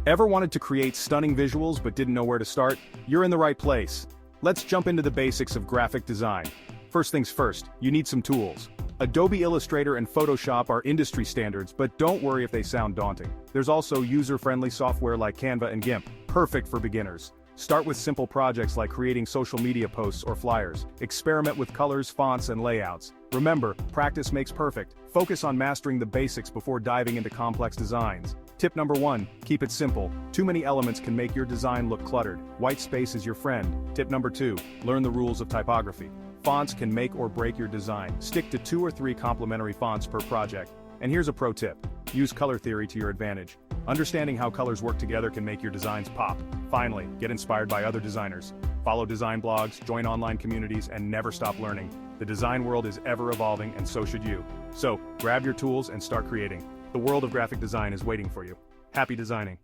Ever wanted to create stunning visuals but didn't know where to start? You're in the right place. Let's jump into the basics of graphic design. First things first, you need some tools. Adobe Illustrator and Photoshop are industry standards, but don't worry if they sound daunting. There's also user-friendly software like Canva and GIMP, perfect for beginners. Start with simple projects like creating social media posts or flyers. Experiment with colors, fonts, and layouts. Remember, practice makes perfect. Focus on mastering the basics before diving into complex designs. Tip number 1, keep it simple. Too many elements can make your design look cluttered. White space is your friend. Tip number 2, learn the rules of typography. Fonts can make or break your design. Stick to 2 or 3 complementary fonts per project. And here's a pro tip. Use color theory to your advantage. Understanding how colors work together can make your designs pop. Finally, get inspired by other designers. Follow design blogs, join online communities, and never stop learning. The design world is ever evolving, and so should you. So, grab your tools and start creating. The world of graphic design is waiting for you. Happy designing.